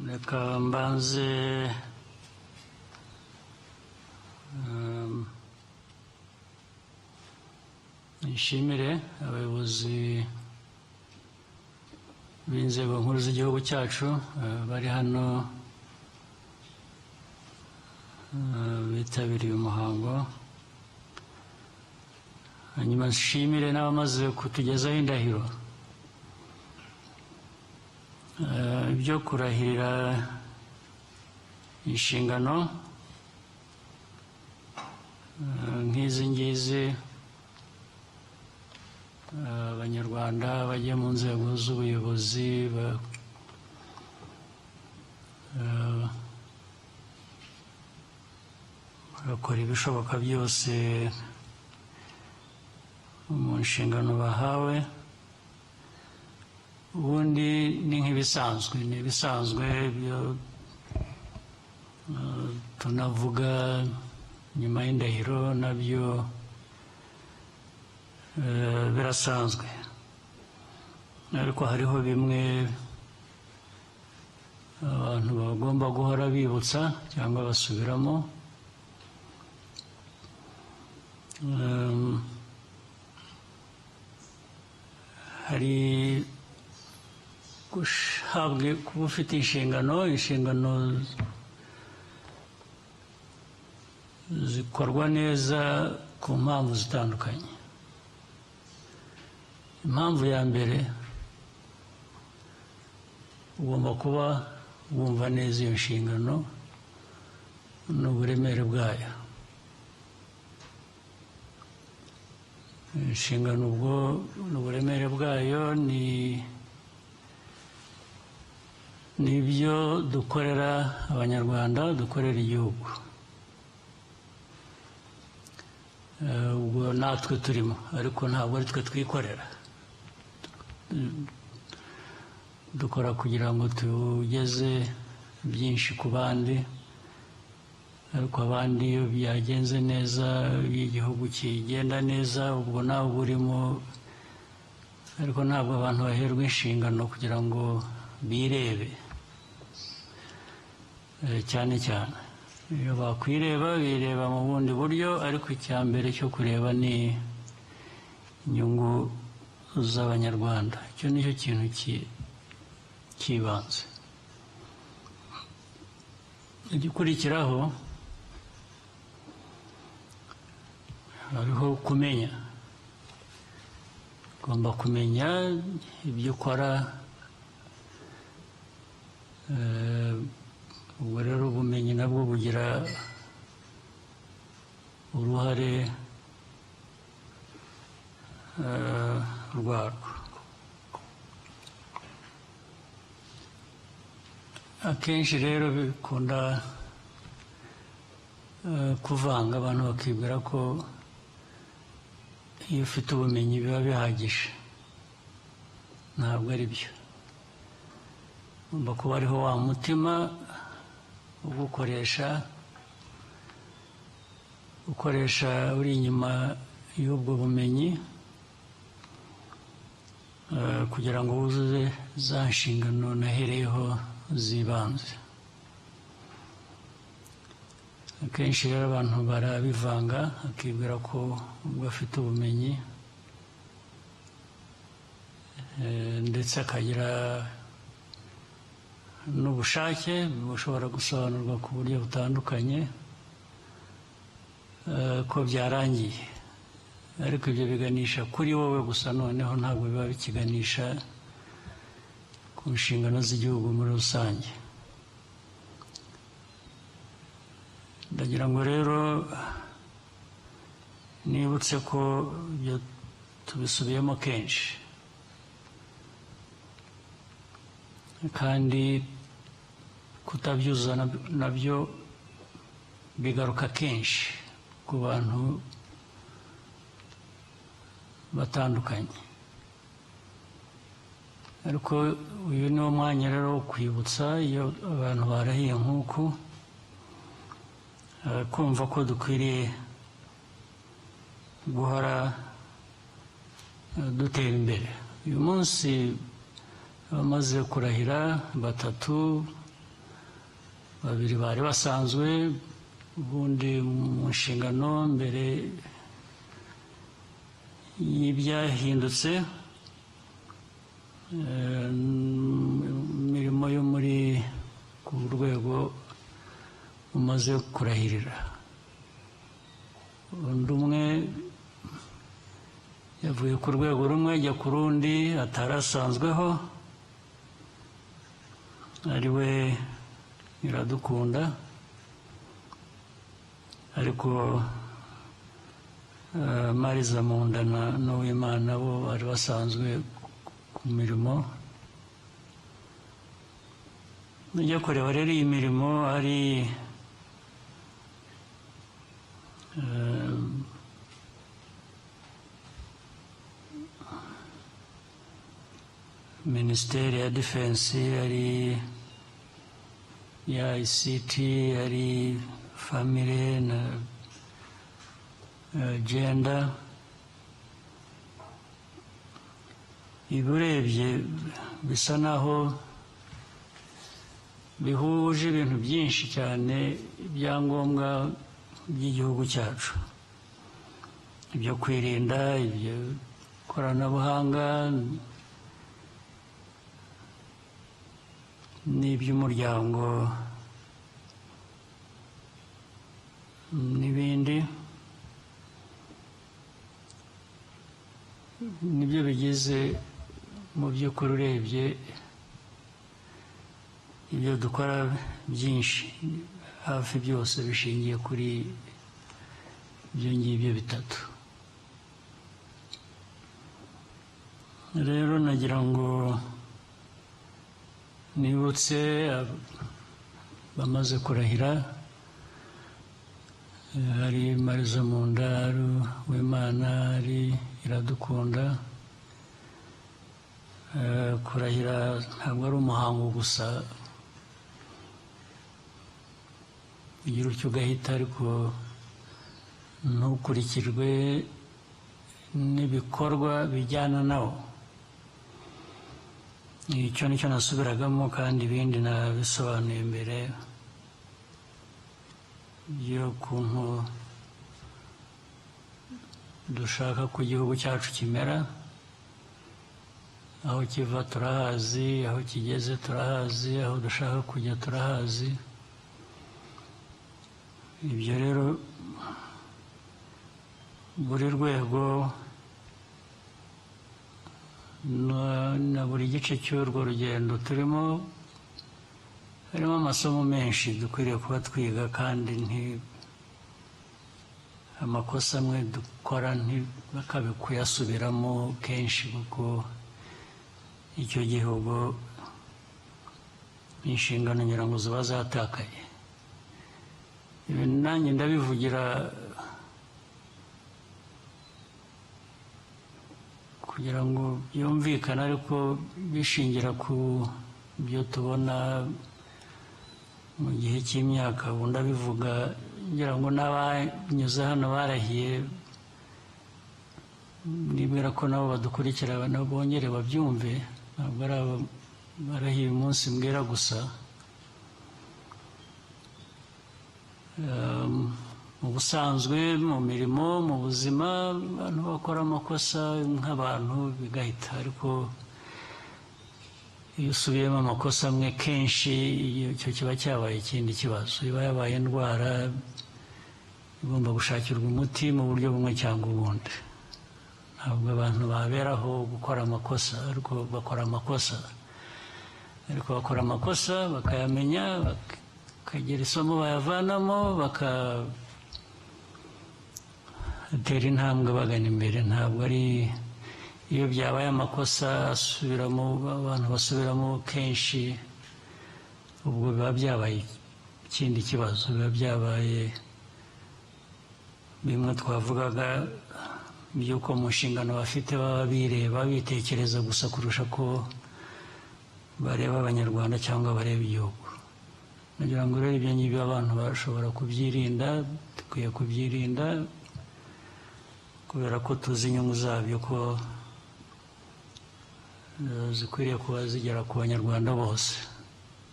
reka mbanze nshimire abayobozi b'inzego nkuru z'igihugu cyacu bari hano bitabiriye umuhango, hanyuma nshimire n'abamaze kutugezaho indahiro. Ibyo kurahirira inshingano nk'izi ngizi abanyarwanda bajya mu nzego z'ubuyobozi bagakora ibishoboka byose mu nshingano bahawe. Ubundi ni nk'ibisanzwe, ni ibisanzwe byo tunavuga nyuma y'indahiro, nabyo birasanzwe, ariko hariho bimwe abantu bagomba guhora bibutsa cyangwa basubiramo. Hari kuba ufite inshingano zikorwa neza ku mpamvu zitandukanye. Impamvu ya mbere, ugomba kuba wumva neza iyo nshingano n'uburemere bwayo. Inshingano ubwo n'uburemere bwayo ni ibyo dukorera abanyarwanda, dukorera igihugu. Ubwo natwe turimo, ariko ntabwo ari twe twikorera. Dukora kugira ngo tugeze byinshi ku bandi, ariko abandi iyo byagenze neza, iyo igihugu kigenda neza, ubwo nawe urimo. Ariko ntabwo abantu baherwa inshingano kugira ngo birebe cyane cyane. Iyo bakwireba, bireba mu bundi buryo, ariko icya mbere cyo kureba ni inyungu z'abanyarwanda. Icyo nicyo kintu cy'ibanze. Igikurikiraho hariho kumenya. Ugomba kumenya ibyo ukora. Ubwo rero ubumenyi nabwo bugira uruhare rwarwo. Akenshi rero bikunda kuvanga, abantu bakibwira ko iyo ufite ubumenyi biba bihagije. Ntabwo ari byo. Ugomba kuba ariho wa mutima ukoresha uri inyuma y'ubwo bumenyi kugira ngo wuzuze za nshingano nahereyeho z'ibanze. Akenshi rero abantu barabivanga, akibwira ko ubwo afite ubumenyi ndetse akagira n'ubushake bushobora gusobanurwa ku buryo butandukanye, ko byarangiye. Ariko ibyo biganisha kuri wowe gusa, noneho ntabwo biba bikiganisha ku nshingano z'igihugu muri rusange. Ndagira ngo rero nibutse ko ibyo tubisubiyemo kenshi, kandi kutabyuzuza nabyo bigaruka kenshi ku bantu batandukanye. Ariko uyu ni wo mwanya rero wo kwibutsa, iyo abantu barahiye nk'uku, kumva ko dukwiriye guhora dutera imbere. Uyu munsi abamaze kurahira batatu babiri bari basanzwe ubundi mu nshingano mbere y'ibyahindutse imirimo yo muri ku rwego umaze kurahirira. Undi umwe yavuye ku rwego rumwe ajya ku rundi atari asanzweho, ari we Iradukunda, ariko Mariza Munda na Uwimana bo bari basanzwe ku mirimo. Nujya kureba rero iyi mirimo ari Minisiteri ya Defense, ari ya ICT, ari family na gender. Ibi urebye bisa naho bihuje ibintu byinshi cyane ibyangombwa by'igihugu cyacu, ibyo kwirinda, ibyo koranabuhanga n'iby'umuryango n'ibindi. Nibyo bigize mu by'ukuri urebye ibyo dukora byinshi, hafi byose bishingiye kuri ibyo ngibyo bitatu. Rero nagira ngo nibutse bamaze kurahira, hari Mariza Munda, hari Uwimana, hari Iradukunda. Kurahira ntabwo ari umuhango gusa ugira utyo ugahita, ariko ntukurikirwe n'ibikorwa bijyana nawo. Icyo nicyo nasubiragamo, kandi ibindi nabisobanuye mbere by'ukuntu dushaka ko igihugu cyacu kimera. Aho kiva turahazi, aho kigeze turahazi, aho dushaka kujya turahazi. Ibyo rero buri rwego na buri gice cy'urwo rugendo turimo harimo amasomo menshi dukwiriye kuba twiga, kandi amakosa amwe dukora ntibakabe kuyasubiramo kenshi, kuko icyo gihugu inshingano ngira ngo ziba zatakaye. Ibi nanjye ndabivugira kugira ngo byumvikane, ariko bishingira ku byo tubona mu gihe cy'imyaka. Ubu ndabivuga ngira ngo n'abanyuze hano barahiye, nibwira ko nabo badukurikira nabo bongere babyumve, ntabwo ari barahiye umunsi mbwira gusa. Mu busanzwe, mu mirimo, mu buzima, abantu bakora amakosa nk'abantu bigahita, ariko iyo usubiyemo amakosa amwe kenshi, icyo kiba cyabaye ikindi kibazo. Iba yabaye indwara igomba gushakirwa umuti mu buryo bumwe cyangwa ubundi. Ntabwo abantu baberaho gukora amakosa, ariko bakora amakosa, bakayamenya, bakagira isomo bayavanamo, bakatera intambwe bagana imbere. Ntabwo ari iyo byabaye amakosa abantu basubiramo kenshi, ubwo biba byabaye ikindi kibazo, biba byabaye bimwe twavugaga by'uko mu nshingano bafite baba bireba, bitekereza gusa kurusha ko bareba abanyarwanda cyangwa bareba igihugu. Nagira ngo rero ibyo ngibyo abantu bashobora kubyirinda, dukwiye kubyirinda, kubera ko tuzi inyungu zabyo ko zikwiriye kuba zigera ku banyarwanda bose.